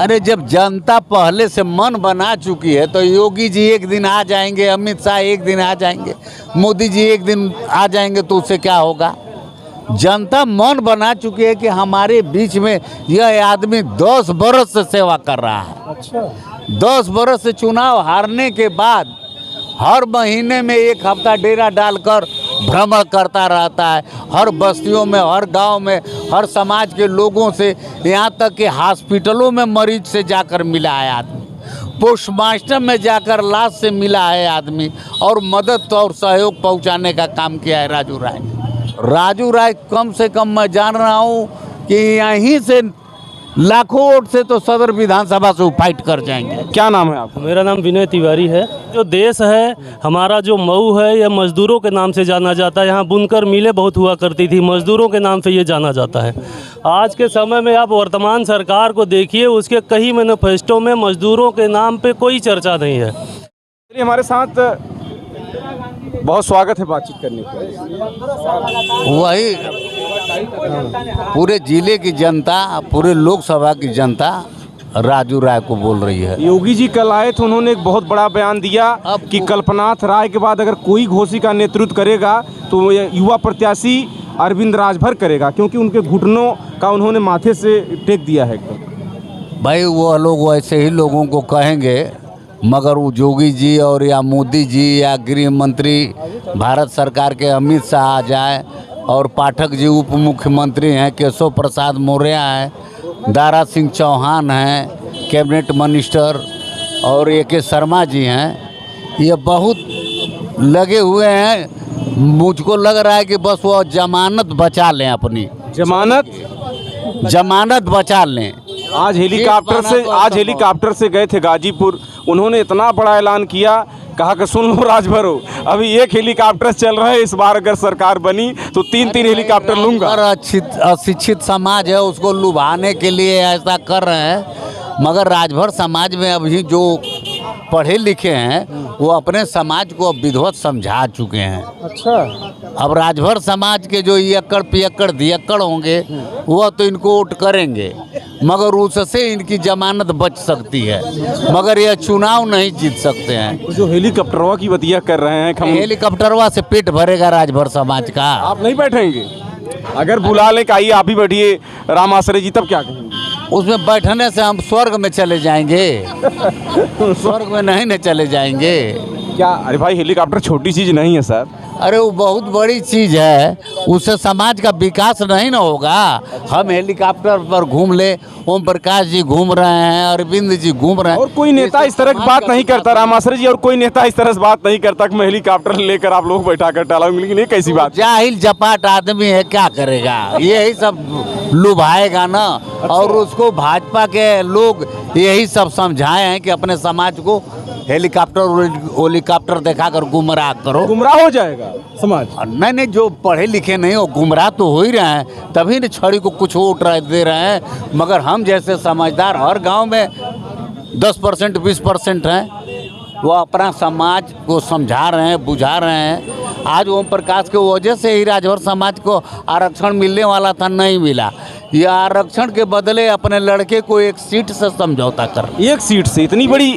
अरे जब जनता पहले से मन बना चुकी है तो योगी जी एक दिन आ जाएंगे, अमित शाह एक दिन आ जाएंगे, मोदी जी एक दिन आ जाएंगे तो उससे क्या होगा। जनता मन बना चुकी है कि हमारे बीच में यह आदमी 10 बरस से सेवा कर रहा है। अच्छा, 10 बरस से चुनाव हारने के बाद हर महीने में एक हफ्ता डेरा डालकर भ्रमण करता रहता है, हर बस्तियों में, हर गांव में, हर समाज के लोगों से, यहाँ तक कि हॉस्पिटलों में मरीज से जाकर मिला है आदमी, पोस्टमास्टर में जाकर लाश से मिला है आदमी, और मदद और सहयोग पहुंचाने का काम किया है राजू राय ने। राजू राय कम से कम मैं जान रहा हूँ कि यहीं से लाखों वोट से तो सदर विधानसभा से फाइट कर जाएंगे। क्या नाम है आपका? मेरा नाम विनय तिवारी है। जो देश है हमारा, जो मऊ है, यह मजदूरों के नाम से जाना जाता है। यहाँ बुनकर मिलें बहुत हुआ करती थी, मजदूरों के नाम से ये जाना जाता है। आज के समय में आप वर्तमान सरकार को देखिए, उसके कई मैनिफेस्टो में मजदूरों के नाम पे कोई चर्चा नहीं है। चलिए, हमारे साथ बहुत स्वागत है बातचीत करने के। वही पूरे जिले की जनता, पूरे लोकसभा की जनता राजू राय को बोल रही है। योगी जी कल आए थे, उन्होंने एक बहुत बड़ा बयान दिया कि कल्पनाथ राय के बाद अगर कोई घोषी का नेतृत्व करेगा तो युवा प्रत्याशी अरविंद राजभर करेगा, क्योंकि उनके घुटनों का उन्होंने माथे से टेक दिया है। भाई वो लोग वैसे ही लोगों को कहेंगे, मगर वो योगी जी और या मोदी जी या गृह मंत्री भारत सरकार के अमित शाह आ जाए, और पाठक जी उप मुख्यमंत्री हैं, केशव प्रसाद मौर्य हैं, दारा सिंह चौहान हैं कैबिनेट मिनिस्टर, और ए.के. शर्मा जी हैं, ये बहुत लगे हुए हैं। मुझको लग रहा है कि बस वो जमानत बचा लें, अपनी जमानत बचा लें। आज हेलीकॉप्टर से गए थे गाजीपुर, उन्होंने इतना बड़ा ऐलान किया, कहा कि सुन लो राजभर हो, अभी एक हेलीकॉप्टर चल रहा है, इस बार अगर सरकार बनी तो 3-3 हेलीकॉप्टर लूंगा। और अशिक्षित समाज है, उसको लुभाने के लिए ऐसा कर रहे हैं, मगर राजभर समाज में अभी जो पढ़े लिखे हैं वो अपने समाज को विधिवत समझा चुके हैं। अच्छा, अब राजभर समाज के जो एकड़ पियक्कड़ धियक्कड़ होंगे वह तो इनको वोट करेंगे, मगर उससे इनकी जमानत बच सकती है, मगर यह चुनाव नहीं जीत सकते हैं। जो हेलीकॉप्टरवा की बतिया कर रहे हैं, हेलीकॉप्टरवा से पेट भरेगा राजभर समाज का। आप नहीं बैठेंगे? अगर बुला ले कि आइए आप ही बैठिए राम आश्रय जी, तब क्या कहेंगे? उसमें बैठने से हम स्वर्ग में चले जाएंगे, स्वर्ग में नहीं न चले जाएंगे क्या? अरे भाई, हेलीकॉप्टर छोटी चीज़ नहीं है सर। अरे वो बहुत बड़ी चीज़ है, उससे समाज का विकास नहीं ना होगा। हम हेलीकॉप्टर पर घूम ले, ओम प्रकाश जी घूम रहे हैं, अरविंद जी घूम रहे हैं, और कोई नेता इस तरह की बात नहीं करता, रामाश्रय जी, और कोई नेता इस तरह से बात नहीं करता कि मैं हेलीकॉप्टर लेकर आप लोग बैठा कर टालाऊंगी। लेकिन ये कैसी बात? जाहिल जपाट आदमी है, क्या करेगा, यही सब लुभाएगा ना। और उसको भाजपा के लोग यही सब समझाए हैं कि अपने समाज को हेलीकॉप्टर दिखाकर गुमराह करो। गुमराह हो जाएगा समाज? नहीं, जो पढ़े लिखे नहीं हो गुमराह तो हो ही रहे हैं, तभी न छड़ी को कुछ वोट दे रहे हैं। मगर हम जैसे समझदार हर गांव में 10% 20% हैं, वो अपना समाज को समझा रहे हैं, बुझा रहे हैं। आज ओम प्रकाश के वजह से ही राजभर समाज को आरक्षण मिलने वाला था, नहीं मिला। यह आरक्षण के बदले अपने लड़के को एक सीट से समझौता कर, एक सीट से इतनी बड़ी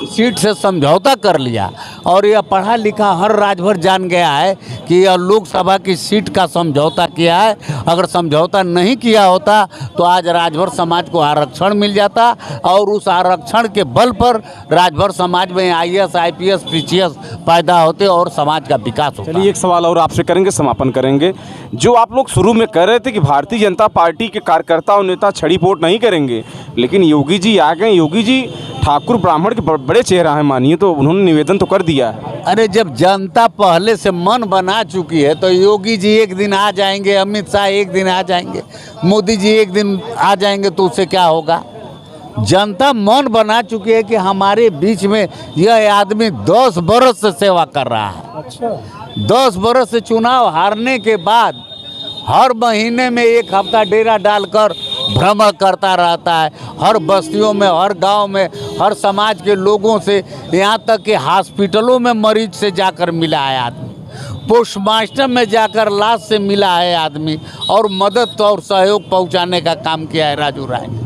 सीट से समझौता कर लिया। और यह पढ़ा लिखा हर राजभर जान गया है कि यह लोकसभा की सीट का समझौता किया है। अगर समझौता नहीं किया होता तो आज राजभर समाज को आरक्षण मिल जाता, और उस आरक्षण के बल पर राजभर समाज में IAS IPS PCS पैदा होते और समाज का विकास होता। चलिए, एक सवाल और आपसे करेंगे, समापन करेंगे। जो आप लोग शुरू में कह रहे थे कि भारतीय जनता पार्टी के कार्यकर्ता और नेता छड़ी पोट नहीं करेंगे, लेकिन योगी जी आ गए। योगी जी ठाकुर ब्राह्मण के बड़े चेहरा हैं मानिए, तो उन्होंने निवेदन तो कर दिया है। अरे जब जनता पहले से मन बना चुकी है तो योगी जी एक दिन आ जाएंगे, अमित शाह एक दिन आ जाएंगे, मोदी जी एक दिन आ जाएंगे तो उससे क्या होगा। जनता मन बना चुकी है कि हमारे बीच में यह आदमी 10 बरस से सेवा कर रहा है। अच्छा, 10 बरस से चुनाव हारने के बाद हर महीने में एक हफ्ता डेरा डालकर भ्रमण करता रहता है, हर बस्तियों में, हर गांव में, हर समाज के लोगों से, यहाँ तक कि हॉस्पिटलों में मरीज से जाकर मिला है आदमी, पोस्टमास्टर में जाकर लाश से मिला है आदमी और मदद और सहयोग पहुंचाने का काम किया है राजू राय ने।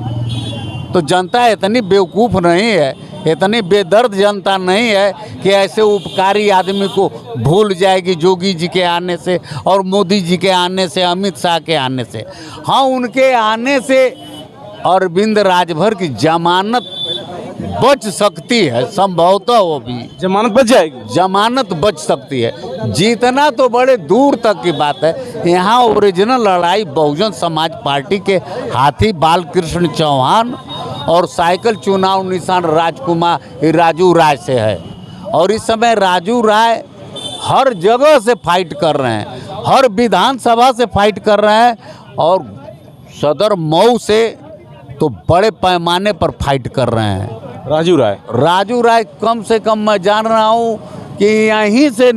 तो जनता इतनी बेवकूफ़ नहीं है, इतनी बेदर्द जनता नहीं है कि ऐसे उपकारी आदमी को भूल जाएगी जोगी जी के आने से और मोदी जी के आने से, अमित शाह के आने से। हाँ, उनके आने से अरविंद राजभर की जमानत बच सकती है, संभवतः वो भी जमानत बच जाएगी। जमानत बच सकती है। जीतना तो बड़े दूर तक की बात है। यहाँ ओरिजिनल लड़ाई बहुजन समाज पार्टी के हाथी बालकृष्ण चौहान और साइकिल चुनाव निशान राजू राय से है। और इस समय राजू राय हर जगह से फाइट कर रहे हैं, हर विधानसभा से फाइट कर रहे हैं और सदर मऊ से तो बड़े पैमाने पर फाइट कर रहे हैं। राजू राय कम से कम मैं जान रहा हूँ कि यहीं से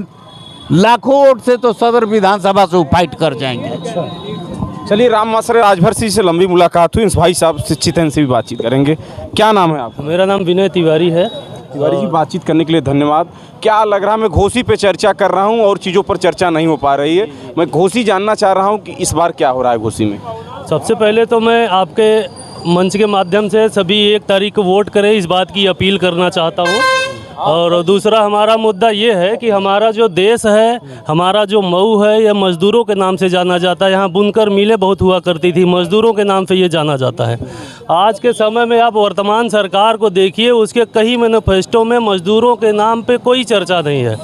लाखों वोट से तो सदर विधानसभा से फाइट कर जाएंगे। चलिए, राम मासरे राजभर सिंह से लंबी मुलाकात हुई, इस भाई साहब शिक्षित हैं, इनसे भी बातचीत करेंगे। क्या नाम है आपका? मेरा नाम विनय तिवारी है। तिवारी जी, बातचीत करने के लिए धन्यवाद। क्या लग रहा है, मैं घोषी पे चर्चा कर रहा हूँ और चीज़ों पर चर्चा नहीं हो पा रही है। मैं घोषी जानना चाह रहा हूँ कि इस बार क्या हो रहा है घोषी में। सबसे पहले तो मैं आपके मंच के माध्यम से सभी 1 तारीख को वोट करें इस बात की अपील करना चाहता हूँ। और दूसरा हमारा मुद्दा ये है कि हमारा जो देश है, हमारा जो मऊ है, यह मज़दूरों के नाम से जाना जाता है। यहाँ बुनकर मिलें बहुत हुआ करती थी, मज़दूरों के नाम से ये जाना जाता है। आज के समय में आप वर्तमान सरकार को देखिए, उसके कई मैनिफेस्टो में मज़दूरों के नाम पे कोई चर्चा नहीं है।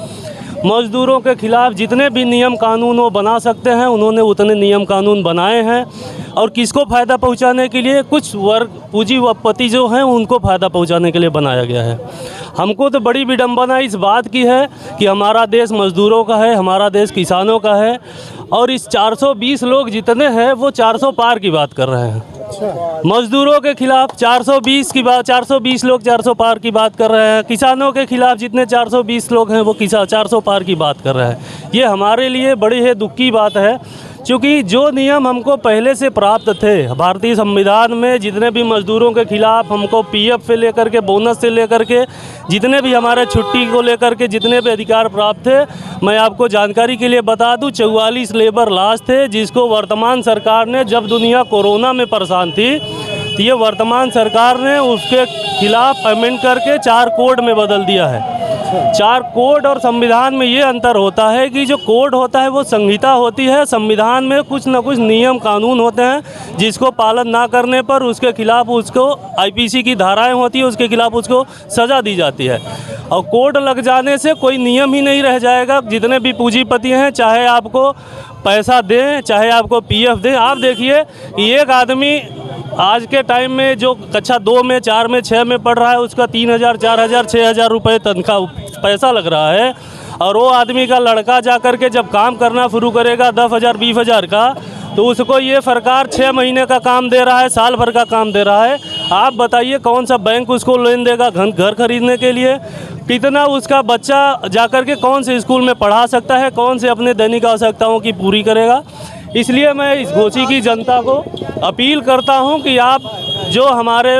मज़दूरों के खिलाफ जितने भी नियम कानून वो बना सकते हैं, उन्होंने उतने नियम कानून बनाए हैं। और किसको फ़ायदा पहुंचाने के लिए? कुछ वर्ग पूंजीपति जो हैं उनको फ़ायदा पहुंचाने के लिए बनाया गया है। हमको तो बड़ी विडंबना इस बात की है कि हमारा देश मज़दूरों का है, हमारा देश किसानों का है और इस 420 लोग जितने हैं वो 400 पार की बात कर रहे हैं। मज़दूरों के खिलाफ 420 लोग 400 पार की बात कर रहे हैं। किसानों के खिलाफ जितने 420 लोग हैं वो 400 पार की बात कर रहे हैं। ये हमारे लिए बड़ी है दुख की बात है, क्योंकि जो नियम हमको पहले से प्राप्त थे भारतीय संविधान में, जितने भी मज़दूरों के खिलाफ हमको पीएफ से लेकर के बोनस से लेकर के जितने भी हमारे छुट्टी को लेकर के जितने भी अधिकार प्राप्त थे, मैं आपको जानकारी के लिए बता दूं 44 लेबर लॉज थे, जिसको वर्तमान सरकार ने, जब दुनिया कोरोना में परेशान थी, तो ये वर्तमान सरकार ने उसके खिलाफ अमेंड करके 4 कोड में बदल दिया है। 4 कोड और संविधान में ये अंतर होता है कि जो कोड होता है वो संहिता होती है, संविधान में कुछ न कुछ नियम कानून होते हैं जिसको पालन ना करने पर उसके खिलाफ उसको आईपीसी की धाराएं होती है, उसके खिलाफ उसको सज़ा दी जाती है। और कोड लग जाने से कोई नियम ही नहीं रह जाएगा। जितने भी पूंजीपति हैं, चाहे आपको पैसा दें, चाहे आपको पीएफ दें, आप देखिए एक आदमी आज के टाइम में जो कक्षा 2 में, 4 में, 6 में पढ़ रहा है, उसका 3000, 4000, 6000 रुपये तनख्वाह पैसा लग रहा है। और वो आदमी का लड़का जा कर के जब काम करना शुरू करेगा 10,000, 20,000 का, तो उसको ये सरकार 6 महीने का काम दे रहा है, साल भर का काम दे रहा है। आप बताइए कौन सा बैंक उसको लोन देगा घर खरीदने के लिए? कितना उसका बच्चा जाकर के कौन से स्कूल में पढ़ा सकता है, कौन से अपने दैनिक आवश्यकताओं की पूरी करेगा? इसलिए मैं इस घोषी की जनता को अपील करता हूं कि आप जो हमारे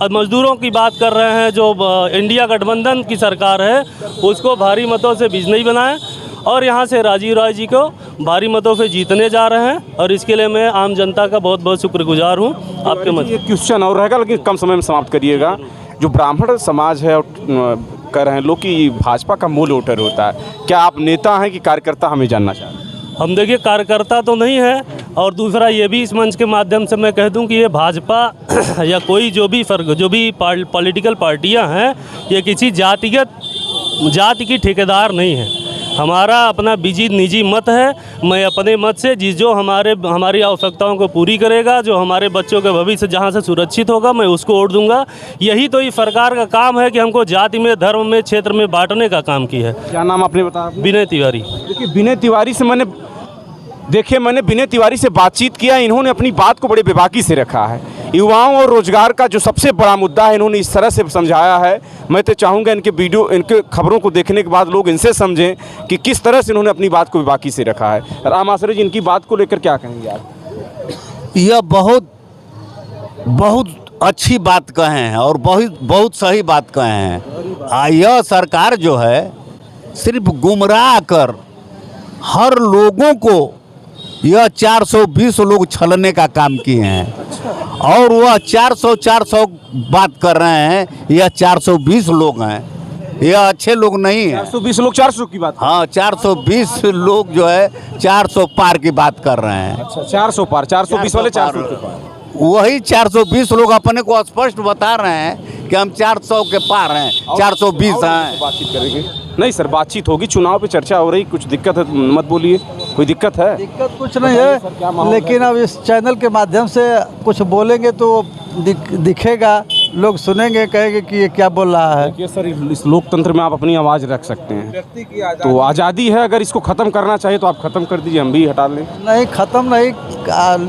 मज़दूरों की बात कर रहे हैं, जो इंडिया गठबंधन की सरकार है, उसको भारी मतों से बिजनई बनाएं और यहाँ से राजीव राय जी को भारी मतों से जीतने जा रहे हैं। और इसके लिए मैं आम जनता का बहुत बहुत शुक्रगुजार हूँ। आपके मत ये क्वेश्चन और रहेगा, लेकिन कम समय में समाप्त करिएगा। जो ब्राह्मण समाज है कह रहे हैं लोग कि भाजपा का मूल वोटर होता है, क्या आप नेता हैं कि कार्यकर्ता, हमें जानना चाह रहे हैं? हम देखिए कार्यकर्ता तो नहीं है। और दूसरा ये भी इस मंच के माध्यम से मैं कह दूं कि ये भाजपा या कोई जो भी पॉलिटिकल पार्टियां हैं, ये किसी जाति की ठेकेदार नहीं है। हमारा अपना निजी मत है। मैं अपने मत से जो हमारी आवश्यकताओं को पूरी करेगा, जो हमारे बच्चों के भविष्य जहां से सुरक्षित होगा, मैं उसको वोट दूंगा। यही तो इस सरकार का काम है कि हमको जाति में, धर्म में, क्षेत्र में बांटने का काम किया है। क्या नाम आपने बताया? विनय तिवारी। देखिए, विनय तिवारी से मैंने विनय तिवारी से बातचीत किया। इन्होंने अपनी बात को बड़े बेबाकी से रखा है। युवाओं और रोजगार का जो सबसे बड़ा मुद्दा है, इन्होंने इस तरह से समझाया है। मैं तो चाहूँगा इनके खबरों को देखने के बाद लोग इनसे समझें कि किस तरह से इन्होंने अपनी बात को बेबाकी से रखा है। राम आसरे जी, इनकी बात को लेकर क्या कहेंगे आप? यह बहुत अच्छी बात कहे हैं और बहुत सही बात कहे हैं। यह सरकार जो है सिर्फ गुमराह कर हर लोगों को यह 420 लोग छलने का काम किए हैं और वह 400 बात कर रहे हैं। यह 420 लोग हैं, यह अच्छे लोग नहीं हैं। 420 लोग 400 की बात। हाँ, 420 लोग जो है 400 पार की बात कर रहे हैं। अच्छा, 400 पार, 420 वाले 400 के पार। वही 420 लोग अपने को स्पष्ट बता रहे हैं कि हम 400 के पार हैं, 420 हैं। बातचीत करेंगे। नहीं सर, बातचीत होगी, चुनाव पे चर्चा हो रही, कुछ दिक्कत है मत बोलिए। कोई दिक्कत है? दिक्कत कुछ नहीं है, लेकिन अब इस चैनल के माध्यम से कुछ बोलेंगे तो दिखेगा, लोग सुनेंगे, कहेंगे कि ये क्या बोल रहा है। देखिए सर, इस लोकतंत्र में आप अपनी आवाज़ रख सकते हैं, तो आज़ादी है। अगर इसको ख़त्म करना चाहिए तो आप ख़त्म कर दीजिए, हम भी हटा लें। नहीं, ख़त्म नहीं,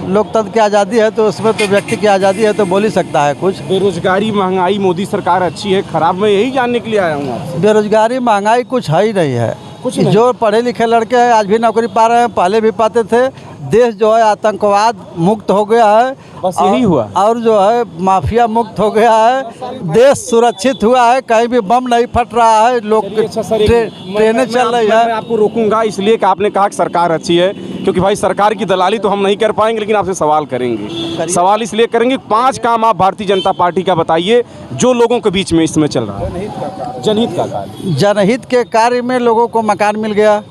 लोकतंत्र की आज़ादी है तो उसमें तो व्यक्ति की आज़ादी है तो बोल ही सकता है कुछ। बेरोजगारी, महंगाई, मोदी सरकार अच्छी है खराब, मैं यही जानने के लिए आया हूँ आपसे। बेरोजगारी, महंगाई कुछ है ही नहीं है। कुछ नहीं। जो पढ़े लिखे लड़के हैं आज भी नौकरी पा रहे हैं, पहले भी पाते थे। देश जो है आतंकवाद मुक्त हो गया है, बस यही हुआ। और जो है माफिया मुक्त हो गया है, देश सुरक्षित हुआ है, कहीं भी बम नहीं फट रहा है, लोग ट्रेनें चल रही है। मैं आपको रोकूंगा इसलिए कि आपने कहा कि सरकार अच्छी है, क्योंकि भाई सरकार की दलाली तो हम नहीं कर पाएंगे, लेकिन आपसे सवाल करेंगे। सवाल इसलिए करेंगे, 5 काम आप भारतीय जनता पार्टी का बताइए जो लोगों के बीच में इसमें चल रहा है। जनहित का कार्य। जनहित के कार्य में लोगों को मकान मिल गया,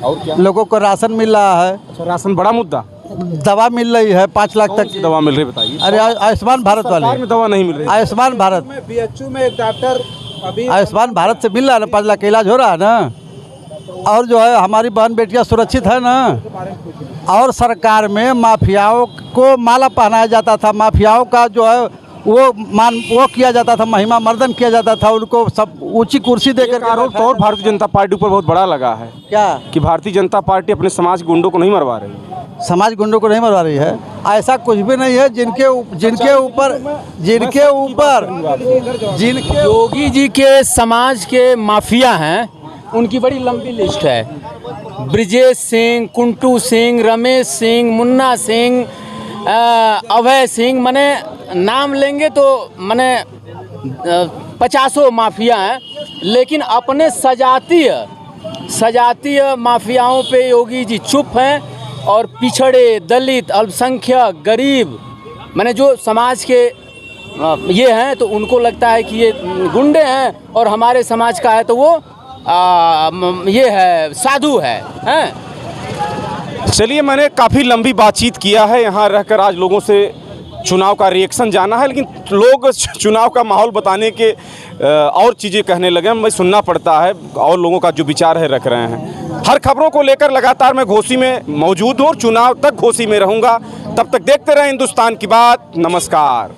और क्या? लोगों को राशन मिल रहा है। अच्छा, राशन बड़ा मुद्दा। दवा मिल रही है 5 लाख तक की दवा मिल रही है बताइए। अरे आयुष्मान भारत सरकार वाले, में दवा नहीं मिल रही। आयुष्मान भारत बीएचयू में एक डॉक्टर अभी आयुष्मान भारत से मिल रहा है ना, 5 लाख का इलाज हो रहा है ना। और जो है हमारी बहन बेटियां सुरक्षित है ना। और सरकार में माफियाओं को माला पहनाया जाता था, माफियाओं का जो है वो किया जाता था, महिमा मर्दन किया जाता था, उनको सब ऊंची कुर्सी देकर के आरोप तो और भारतीय जनता पार्टी पर बहुत बड़ा लगा है क्या कि भारतीय जनता पार्टी अपने समाज के गुंडों को नहीं मरवा रही। समाज गुंडों को नहीं मरवा रही है, ऐसा कुछ भी नहीं है। जिनके ऊपर योगी जी के समाज के माफिया हैं, उनकी बड़ी लंबी लिस्ट है। ब्रिजेश सिंह, कुंटू सिंह, रमेश सिंह, मुन्ना सिंह, अभय सिंह, मने नाम लेंगे तो मने 50 माफिया हैं। लेकिन अपने सजातीय माफियाओं पे योगी जी चुप हैं, और पिछड़े, दलित, अल्पसंख्यक, गरीब, माने जो समाज के ये हैं, तो उनको लगता है कि ये गुंडे हैं, और हमारे समाज का है तो वो ये है, साधु है, हैं? चलिए, मैंने काफ़ी लंबी बातचीत किया है यहाँ रहकर, आज लोगों से चुनाव का रिएक्शन जाना है, लेकिन लोग चुनाव का माहौल बताने के और चीज़ें कहने लगे। हमें सुनना पड़ता है और लोगों का जो विचार है रख रहे हैं। हर खबरों को लेकर लगातार मैं घोसी में मौजूद हूँ और चुनाव तक घोसी में रहूँगा। तब तक देखते रहें हिंदुस्तान की बात। नमस्कार।